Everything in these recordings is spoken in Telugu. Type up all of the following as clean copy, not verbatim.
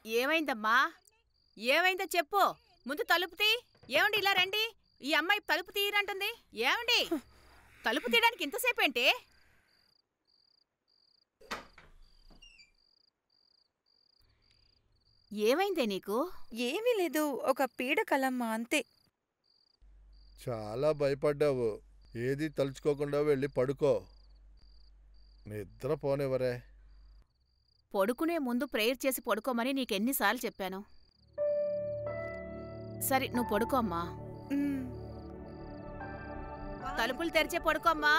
ఏమైందమ్మా? ఏమైందో చెప్పు. ముందు తలుపు తీ. ఏమండి ఇలా రండి. ఈ అమ్మాయి తలుపు తీయనంటుంది. ఏమండి తలుపు తీయడానికి ఇంతసేపేంటి? ఏమైందే నీకు? ఏమీ లేదు, ఒక పీడకలమ్మా అంతే. చాలా భయపడ్డావు. ఏది తలుచుకోకుండా వెళ్ళి పడుకో. నిద్ర పోనివ్వరే. పడుకునే ముందు ప్రేయర్ చేసి పడుకోమని నీకెన్నిసార్లు చెప్పాను. సరే నువ్వు పడుకో అమ్మా. తలుపులు తెరిచే పడుకోమ్మా.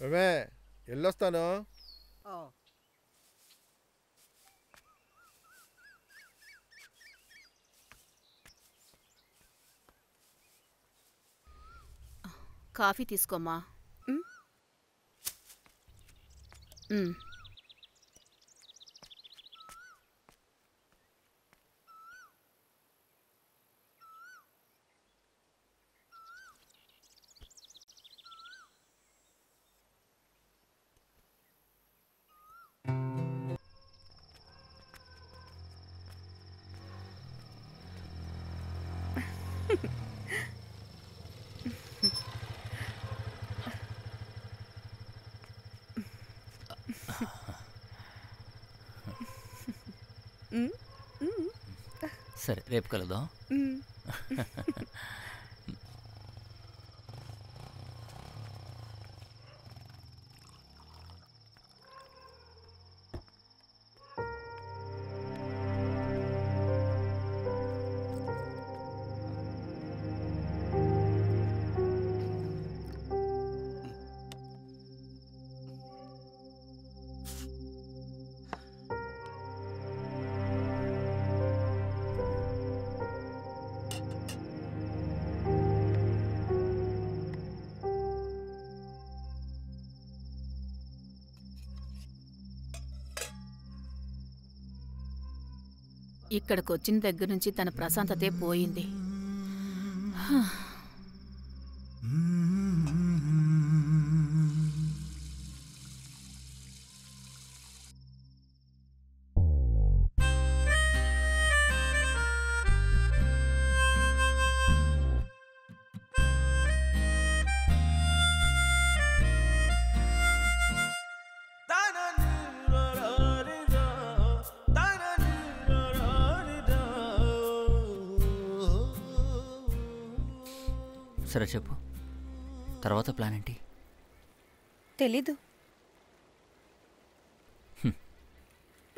ఏమే వెళ్ళొస్తాను. కాఫీ తీసుకోమ్మా. సరే రేపు కలుద్దాం. ఇక్కడికొచ్చిన దగ్గర నుంచి తన ప్రశాంతతే పోయింది. సరే చెప్పు, తర్వాత ప్లాన్ ఏంటి? తెలీదు.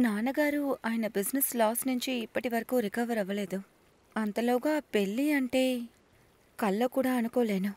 నాన్నగారు ఆయన బిజినెస్ లాస్ నుంచి ఇప్పటి వరకు రికవర్ అవ్వలేదు. అంతలోగా పెళ్ళి అంటే కల్లో కూడా అనుకోలేను.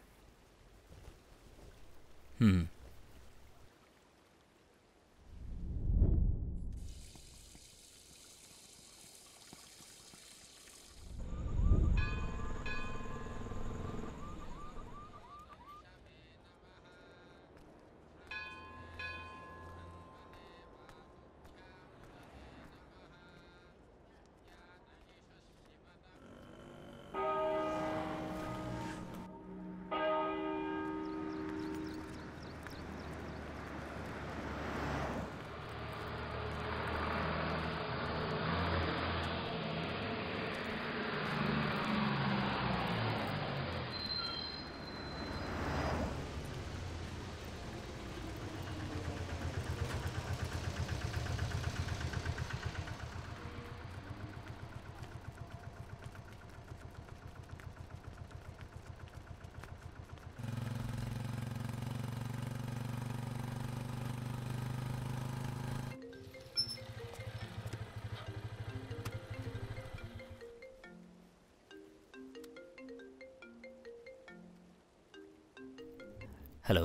హలో,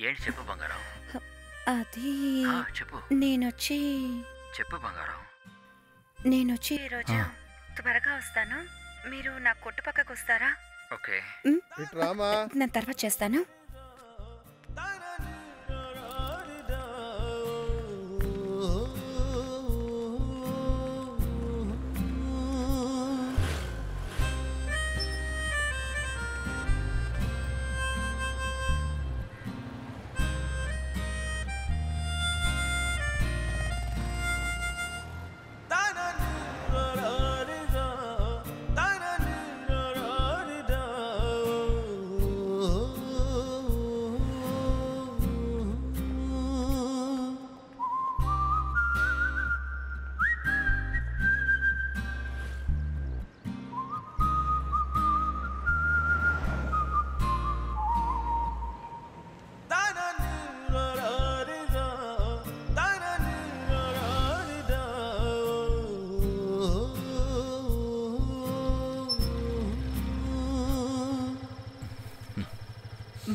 ఏంటి చెప్పు బంగారం. అది చెప్పు. నేనొచ్చి చెప్పు బంగారం. నేనొచ్చి ఈరోజు త్వరగా వస్తాను. మీరు నా కొట్టు పక్కకు వస్తారా? ఓకే. ఇట్రామా. నేను తర్వాత చేస్తాను.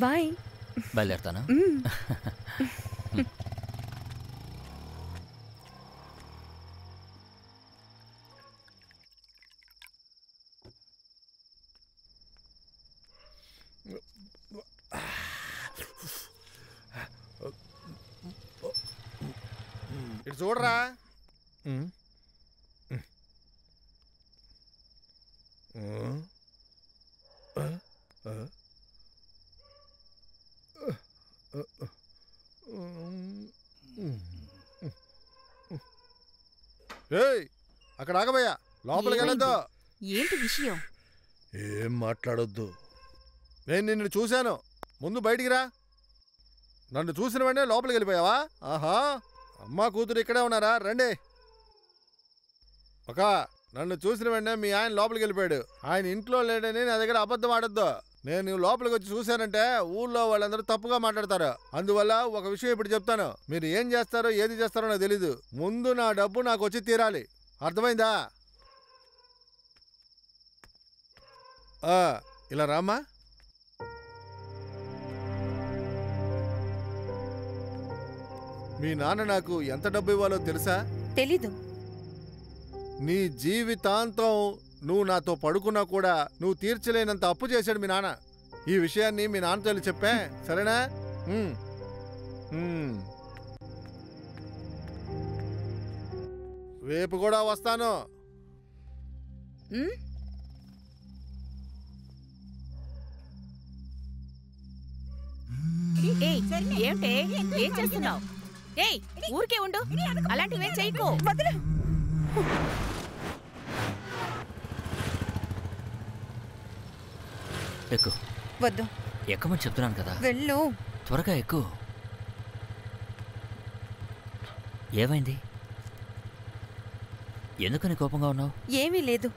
బాయ్. బయలుదేరుతాను. ఇటు చూడరా. ఏయ్, అక్కడ ఆగబోయా, లోపలికి వెళ్ళొద్దు. ఏంటి విషయం? ఏం మాట్లాడొద్దు. నేను నిన్ను చూశాను, ముందు బయటికి రా. నన్ను చూసిన వెంటనే లోపలికి వెళ్ళిపోయావా? ఆహా, అమ్మా కూతురు ఇక్కడే ఉన్నారా, రండి. నన్ను చూసిన వెంటనే మీ ఆయన లోపలికి వెళ్ళిపోయాడు. ఆయన ఇంట్లో లేడని నా దగ్గర అబద్ధం ఆడొద్దు. నేను లోపలికి వచ్చి చూశానంటే ఊళ్ళో వాళ్ళందరూ తప్పుగా మాట్లాడతారు. అందువల్ల ఒక విషయం ఇప్పుడు చెప్తాను. మీరు ఏం చేస్తారో ఏది చేస్తారో నాకు తెలీదు. ముందు నా డబ్బు నాకు వచ్చి తీరాలి, అర్థమైందా? ఇలా రామ్మా. మీ నాన్న నాకు ఎంత డబ్బు ఇవ్వాలో తెలుసా? తెలీదు. నీ జీవితాంతం నువ్వు నాతో పడుకున్నా కూడా నువ్వు తీర్చలేనంత అప్పు చేశాడు మీ నాన్న. ఈ విషయాన్ని మీ నాన్నతో చెప్పా, సరేనా? రేపు కూడా వస్తాను. ఏమిటే, ఏం చేస్తున్నావు? ఏయ్, ఊరికే ఉండు, అలాంటివేం చెయ్యకు. ఎక్కు. వద్దు, ఎక్కమని చెప్తున్నాను కదా. వెళ్ళు. త్వరగా ఎక్కు. ఏమైంది? ఎందుకని కోపంగా ఉన్నావు? ఏమీ లేదు.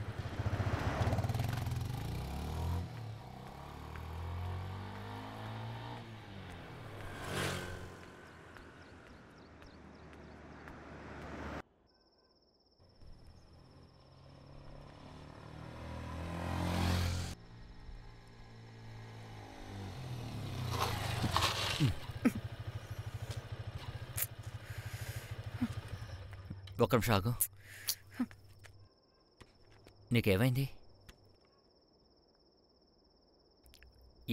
ఒక్క నిమిషం ఆగు. నీకేమైంది?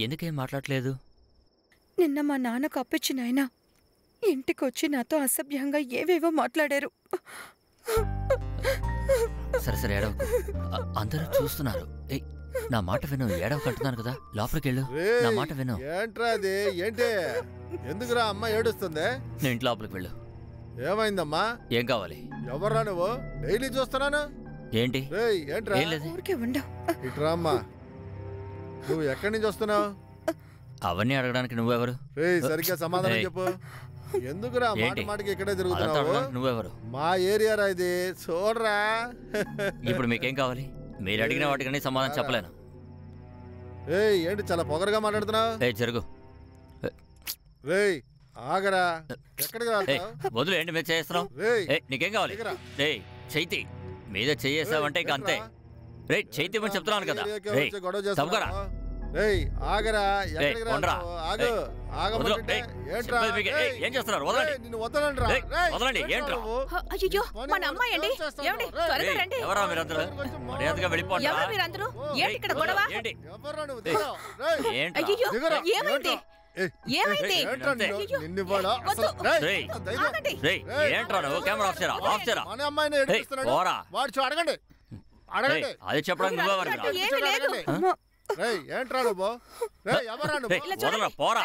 ఎందుకేం మాట్లాడలేదు? నిన్న మా నాన్నకు అప్పిచ్చిన ఆయన ఇంటికొచ్చి నాతో అసభ్యంగా ఏవేవో మాట్లాడారు. సరే సరే, ఏడవకు. అందరూ చూస్తున్నారు. నా మాట విను, ఏడవకంటున్నాను కదా. లోపలికి వెళ్ళు, నా మాట విను. ఏంట్రా అది? ఏంటి? ఎందుకురా అమ్మ ఏడుస్తుంది? నేను ఇంటి లోపలికి వెళ్ళు. ఏమైందమ్మా? ఏం కావాలి? ఎవర్రా నువ్వు? డైలీ చూస్తున్నాను. ఏంటి? ఏంట్రా? ఇట్రా అమ్మా. నువ్వు ఎక్కడి నుంచి వస్తున్నావు? అవన్నీ అడగడానికి నువ్వెవరు? సరిగ్గా సమాధానం చెప్పు. ఎందుకురా మాటికి ఇక్కడే తిరుగుతున్నావు? నువ్వెవరు? మా ఏరియా రా ఇది, చూడరా. ఇప్పుడు మీకేం కావాలి? మీరు అడిగిన వాటికన్నీ సమాధానం చెప్పలేను. ఏంటి చాలా పొగరుగా మాట్లాడుతున్నావు? జరుగు. ఆగరా. ఎక్కడికి వదులు. ఏంటి మీద చేస్తున్నావు? నీకేం కావాలి? చైతి మీద చేసావంటే ఇక అంతే. రే, చైతి అని చెప్తున్నాను కదా. తప్పకరా. ఆగరా. ఏం చేస్తున్నారు? వదలండి. ఏంట్రా? ఎవరా మీరందరూ? మర్యాదగా వెళ్ళిపోండి. ఏంట్రా నువ్వు? కెమెరా ఆఫ్ చేయరా. అది చెప్పడానికి నువ్వెవరు? ఏంట్రా నువ్వు? ఎవరా నువ్వు? పోరా.